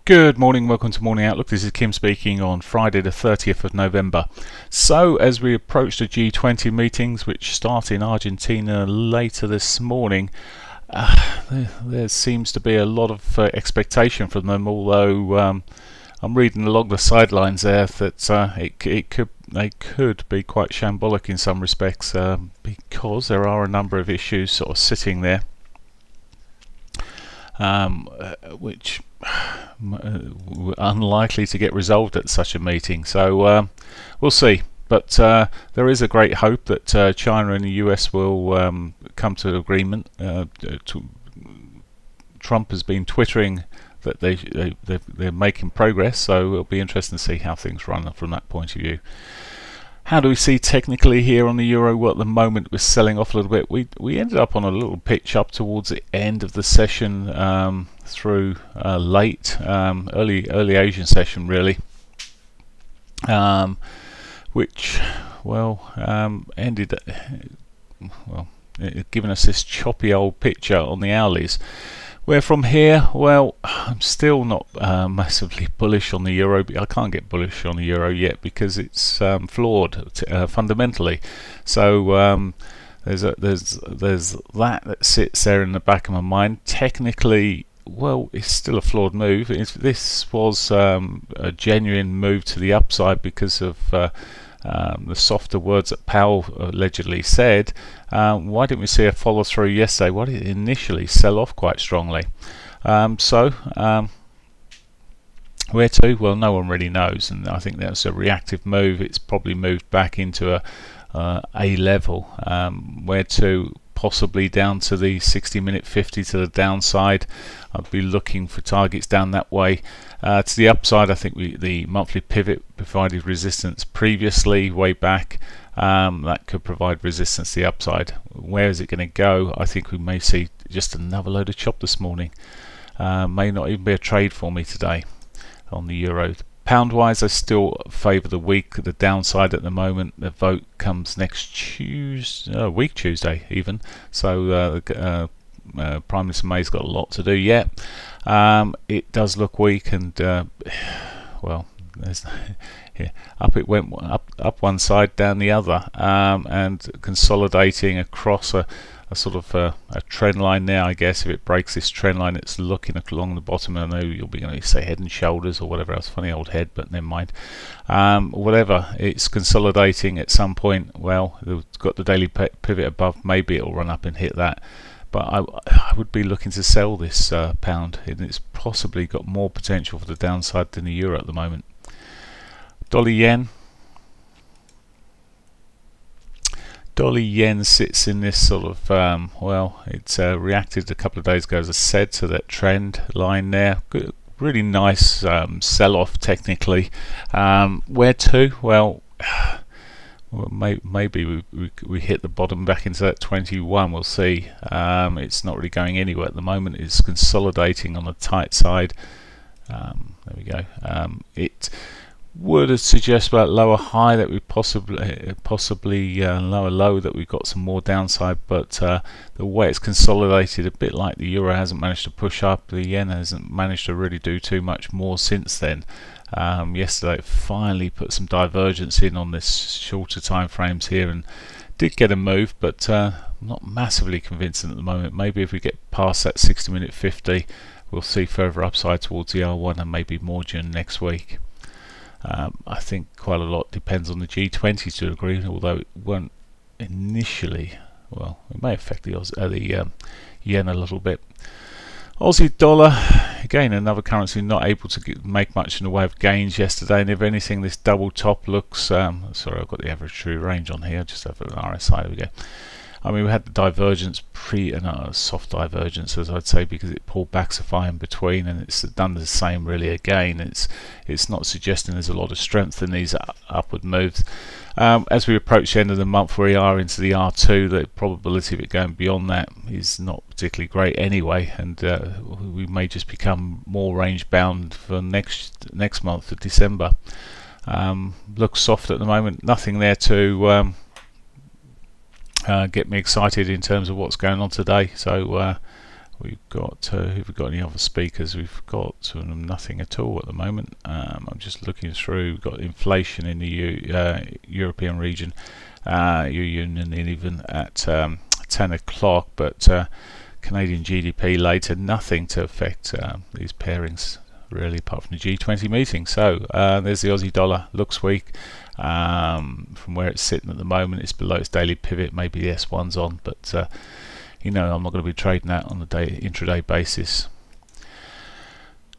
Good morning, welcome to Morning Outlook. This is Kim speaking on Friday the 30th of November. So as we approach the G20 meetings, which start in Argentina later this morning, there seems to be a lot of expectation from them, although I'm reading along the sidelines there that they could be quite shambolic in some respects, because there are a number of issues sort of sitting there, which were unlikely to get resolved at such a meeting. So we'll see. But there is a great hope that China and the US will come to an agreement. Trump has been twittering that they're making progress, so it'll be interesting to see how things run from that point of view. How do we see technically here on the euro? Well, at the moment we're selling off a little bit. We ended up on a little pitch up towards the end of the session, through late early Asian session really, which ended giving us this choppy old picture on the hourlies. Where from here, well, I'm still not massively bullish on the euro. I can't get bullish on the euro yet because it's flawed fundamentally. So there's that sits there in the back of my mind. Technically, well, it's still a flawed move. This was a genuine move to the upside because of the softer words that Powell allegedly said. Why didn't we see a follow through yesterday? Why did it initially sell off quite strongly? Where to? Well, no one really knows, and I think that's a reactive move. It's probably moved back into a level. Where to? Possibly down to the 60-minute 50 to the downside. I'd be looking for targets down that way. To the upside, I think the monthly pivot provided resistance previously way back. That could provide resistance to the upside. Where is it going to go? I think we may see just another load of chop this morning. May not even be a trade for me today on the euro. Pound wise, I still favour the week, the downside at the moment. The vote comes next Tuesday even. So Prime Minister May's got a lot to do yet. It does look weak, and well, there's up it went, up one side, down the other, and consolidating across a sort of a trend line now. I guess if it breaks this trend line, it's looking along the bottom. I know you'll be going to say head and shoulders or whatever else, funny old head, but never mind. Whatever, it's consolidating at some point. Well, it's got the daily pivot above. Maybe it'll run up and hit that, but I would be looking to sell this pound, and it's possibly got more potential for the downside than the euro at the moment. Dollar yen. Dollar yen sits in this sort of it's reacted a couple of days ago, as I said, to that trend line there. Good, really nice sell-off technically. Where to? Well, maybe we hit the bottom back into that 21. We'll see. It's not really going anywhere at the moment. It's consolidating on the tight side. There we go. It would suggest about lower high that we possibly lower low that we've got some more downside, but the way it's consolidated, a bit like the euro hasn't managed to push up, the yen hasn't managed to really do too much more since then. Yesterday it finally put some divergence in on this shorter time frames here and did get a move, but not massively convincing at the moment. Maybe if we get past that 60-minute 50, we'll see further upside towards the R1 and maybe more during next week. I think quite a lot depends on the G20 to a degree, although it won't initially. Well, it may affect the yen a little bit. Aussie dollar, again another currency not able to make much in the way of gains yesterday, and if anything this double top looks, sorry, I've got the average true range on here, just have an RSI, there we go. I mean, we had the divergence soft divergence, as I'd say, because it pulled back so far in between, and it's done the same really again. It's not suggesting there's a lot of strength in these upward moves. As we approach the end of the month, we are into the R2. The probability of it going beyond that is not particularly great anyway, and we may just become more range bound for next month of December. Looks soft at the moment. Nothing there to get me excited in terms of what's going on today, so we've got have we got any other speakers? We've got nothing at all at the moment. I'm just looking through. We've got inflation in the European region, Union even at 10 o'clock, but Canadian GDP later. Nothing to affect these pairings really, apart from the G20 meeting. So there's the Aussie dollar. Looks weak. From where it's sitting at the moment, it's below its daily pivot. Maybe the S1's on, but you know, I'm not going to be trading that on the intraday basis.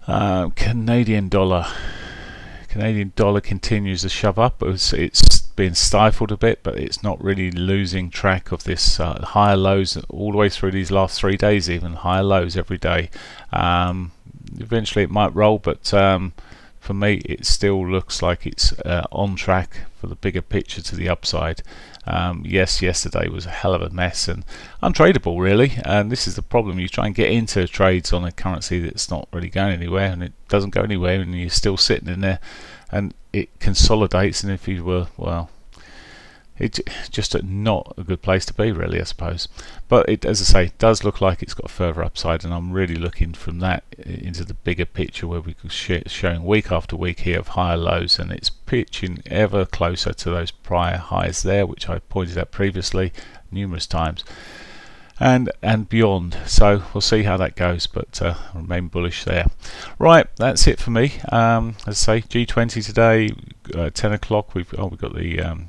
Canadian dollar continues to shove up. It's been stifled a bit, but it's not really losing track of this higher lows all the way through these last 3 days. Even higher lows every day. Eventually it might roll, but for me it still looks like it's on track for the bigger picture to the upside. Yes, yesterday was a hell of a mess and untradeable really, and this is the problem. You try and get into trades on a currency that's not really going anywhere, and it doesn't go anywhere, and you're still sitting in there, and it consolidates, and if you were, well, it's just not a good place to be really, I suppose. But it, as I say, does look like it's got further upside, and I'm really looking from that into the bigger picture where we could showing week after week here of higher lows, and it's pitching ever closer to those prior highs there, which I pointed out previously numerous times, and beyond. So we'll see how that goes, but remain bullish there. Right, that's it for me. As I say, G20 today, 10 o'clock. We've got the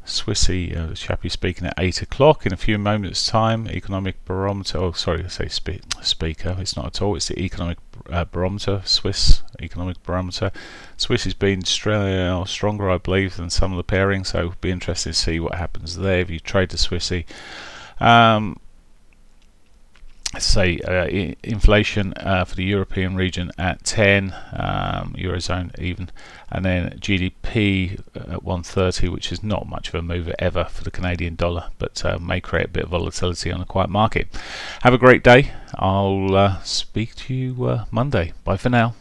Swissy chappie speaking at 8 o'clock in a few moments time. Economic barometer, oh sorry, I say speaker, it's not at all, it's the economic barometer, Swiss economic barometer. Swiss has been stronger I believe than some of the pairings, so it'll be interesting to see what happens there if you trade the Swissy. Inflation for the European region at 10, Eurozone even, and then GDP at 130, which is not much of a mover ever for the Canadian dollar, but may create a bit of volatility on a quiet market. Have a great day. I'll speak to you Monday. Bye for now.